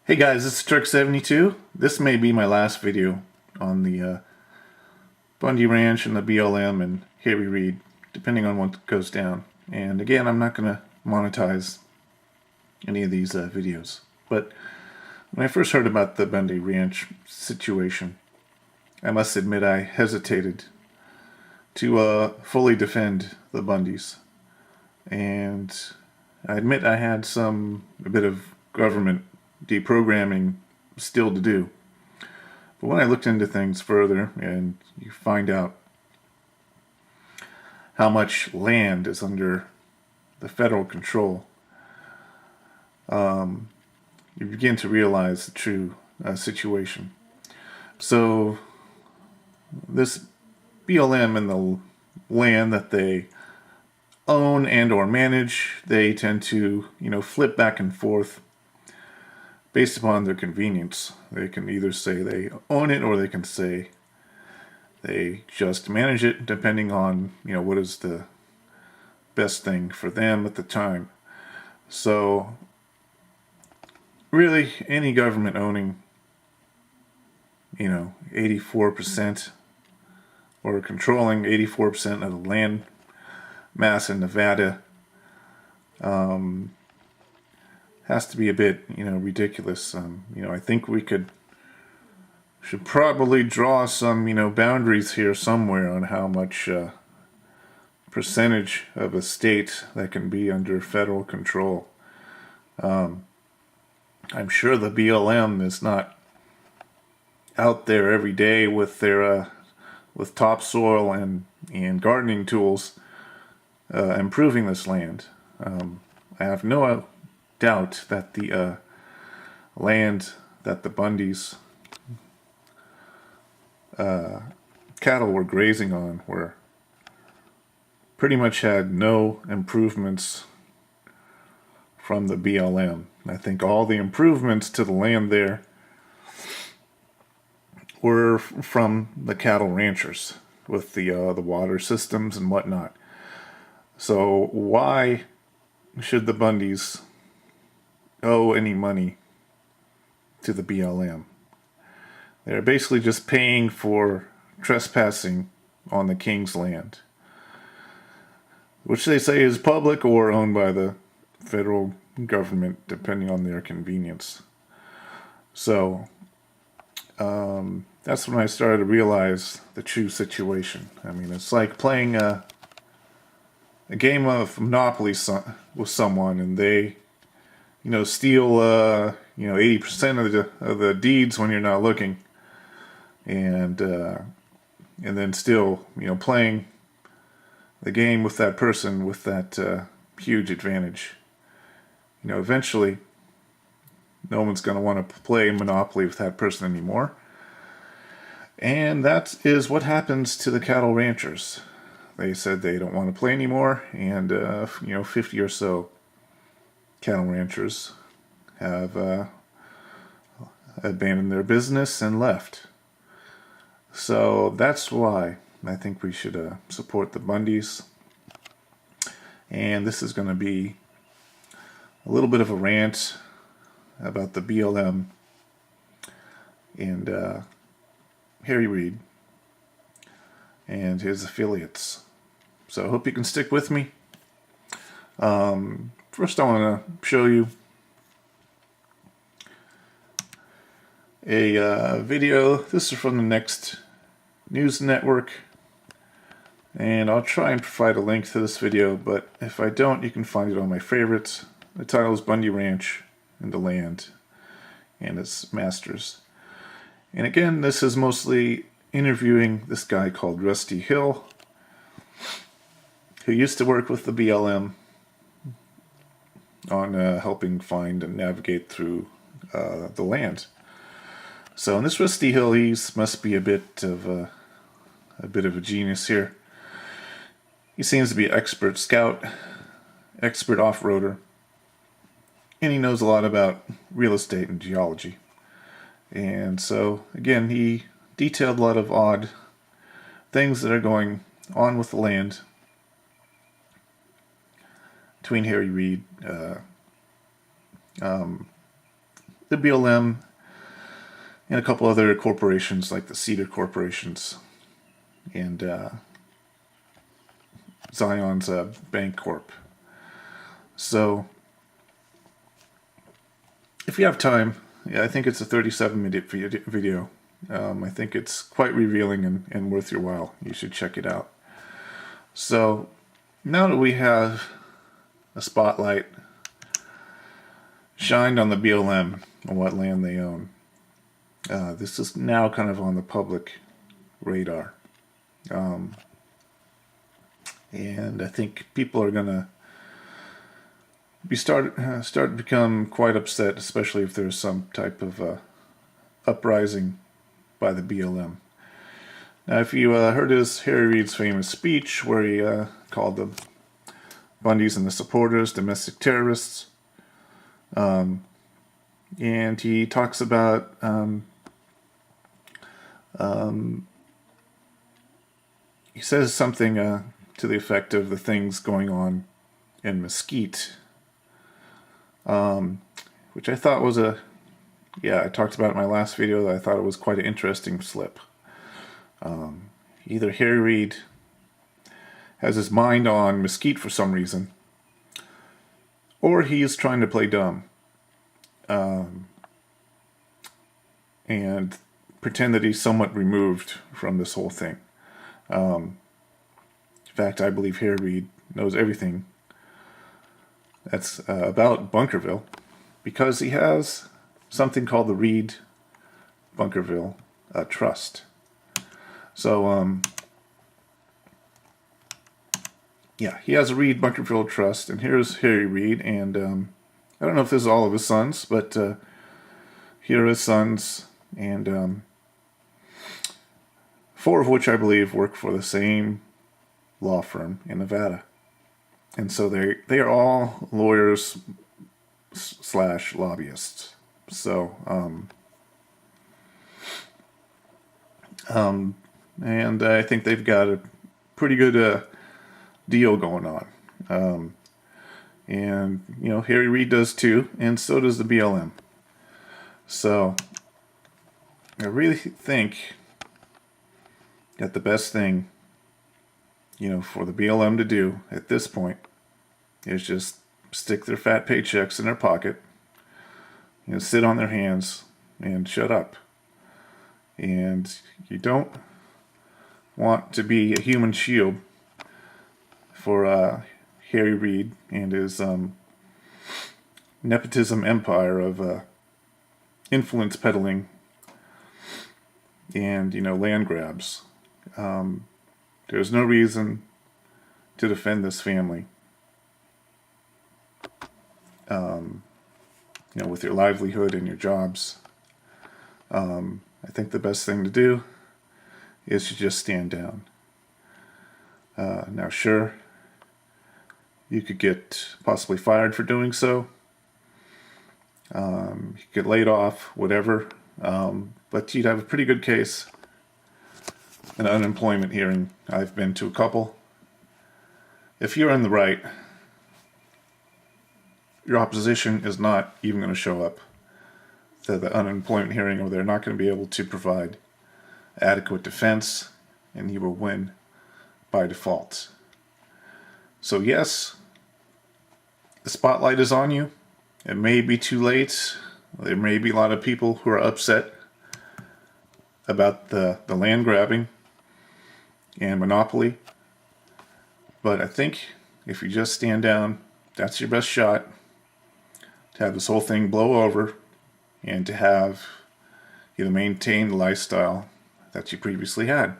Hey guys, this is Trick72. This may be my last video on the Bundy Ranch and the BLM and Harry Reid, depending on what goes down. And again, I'm not going to monetize any of these videos. But when I first heard about the Bundy Ranch situation, I must admit I hesitated to fully defend the Bundys. And I admit I had a bit of government deprogramming still to do. But when I looked into things further, and you find out how much land is under the federal control, you begin to realize the true situation. So this BLM and the land that they own and or manage, they tend to, flip back and forth based upon their convenience. They can either say they own it or they can say they just manage it, depending on, what is the best thing for them at the time. So really, any government owning, 84% or controlling 84% of the land mass in Nevada has to be a bit, ridiculous. I think we should probably draw some, boundaries here somewhere on how much percentage of a state that can be under federal control. I'm sure the BLM is not out there every day with their with topsoil and gardening tools improving this land. I have no doubt that the land that the Bundys cattle were grazing on pretty much had no improvements from the BLM. I think all the improvements to the land there were from the cattle ranchers with the water systems and whatnot. So why should the Bundys owe any money to the BLM? They're basically just paying for trespassing on the king's land, which they say is public or owned by the federal government, depending on their convenience. So that's when I started to realize the true situation. I mean, it's like playing a game of Monopoly with someone, and they steal 80% of the deeds when you're not looking, and then still playing the game with that person with that huge advantage. Eventually no one's going to want to play Monopoly with that person anymore, and that is what happens to the cattle ranchers. They said they don't want to play anymore, and 50 or so cattle ranchers have abandoned their business and left. So that's why I think we should support the Bundys. And this is going to be a little bit of a rant about the BLM and Harry Reid and his affiliates. So I hope you can stick with me. First I want to show you a video. This is from the Next News Network, and I'll try and provide a link to this video, but if I don't, you can find it on my favorites. The title is Bundy Ranch and the Land and its Masters. And again, this is mostly interviewing this guy called Rusty Hill, who used to work with the BLM on helping find and navigate through the land. So in this Rusty Hill, he must be a bit of a genius here. He seems to be an expert scout, expert off-roader, and he knows a lot about real estate and geology. And so again, he detailed a lot of odd things that are going on with the land between Harry Reid the BLM and a couple other corporations like the Ceder corporations and Zion's Bank Corp. So, if you have time, yeah, I think it's a 37-minute video. I think it's quite revealing and worth your while. You should check it out. So, now that we have a spotlight shined on the BLM and what land they own, this is now kind of on the public radar. And I think people are going to start to become quite upset, especially if there's some type of uprising by the BLM. Now, if you heard Harry Reid's famous speech where he called the Bundys and the supporters domestic terrorists, and he talks about he says something to the effect of the things going on in Mesquite, which I thought was I talked about it in my last video, that I thought it was quite an interesting slip. Either Harry Reid has his mind on Mesquite for some reason, or he's trying to play dumb and pretend that he's somewhat removed from this whole thing. In fact, I believe Harry Reid knows everything that's about Bunkerville, because he has something called the Reid-Bunkerville Trust. So, he has a Reid-Bunkerville Trust, and here's Harry Reid, and I don't know if this is all of his sons, but here are his sons, and 4 of which I believe work for the same law firm in Nevada. And so they are all lawyers / lobbyists. So, and I think they've got a pretty good deal going on. And, Harry Reid does too, and so does the BLM. So, I really think that the best thing, for the BLM to do at this point is just stick their fat paychecks in their pocket, sit on their hands and shut up. And you don't want to be a human shield for Harry Reid and his nepotism empire of influence peddling and, land grabs. There's no reason to defend this family, with your livelihood and your jobs. I think the best thing to do is to just stand down. Now, sure, you could get possibly fired for doing so. You could get laid off, whatever. But you'd have a pretty good case. An unemployment hearing. I've been to a couple. If you're in the right, your opposition is not even going to show up to the unemployment hearing, or they're not going to be able to provide adequate defense, and you will win by default. So yes, the spotlight is on you. It may be too late. There may be a lot of people who are upset about the land grabbing and monopoly. But I think if you just stand down, that's your best shot to have this whole thing blow over and to have maintain the lifestyle that you previously had.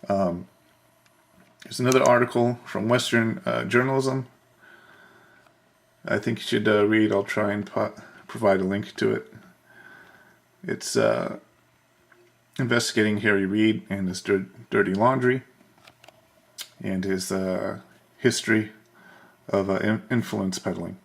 There's another article from Western Journalism I think you should read. I'll try and provide a link to it. It's investigating Harry Reid and his dirty laundry and his history of influence peddling.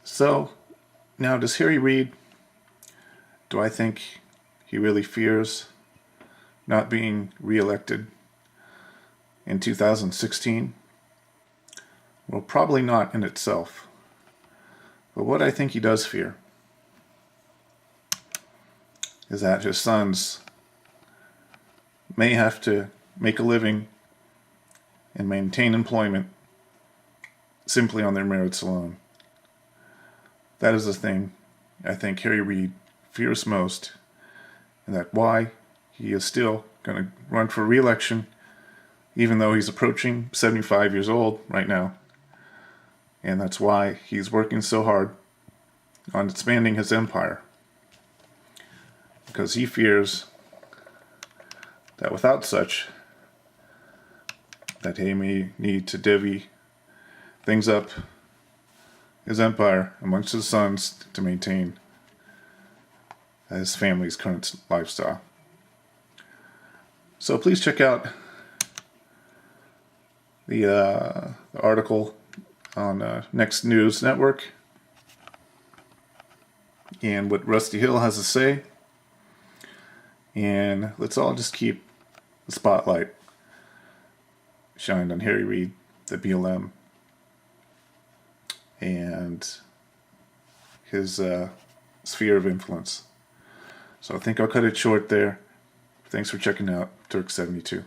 So, now does Harry Reid, do I think he really fears not being reelected in 2016? Well, probably not in itself. But what I think he does fear is that his sons may have to make a living and maintain employment simply on their merits alone. That is the thing I think Harry Reid fears most, and that why he is still going to run for re-election, even though he's approaching 75 years old right now. And that's why he's working so hard on expanding his empire. Because he fears that without such, that he may need to divvy things up his empire amongst his sons to maintain his family's current lifestyle. So please check out the article on Next News Network and what Rusty Hill has to say. And let's all just keep the spotlight shined on Harry Reid, the BLM, and his sphere of influence. So I think I'll cut it short there. Thanks for checking out Turk 72.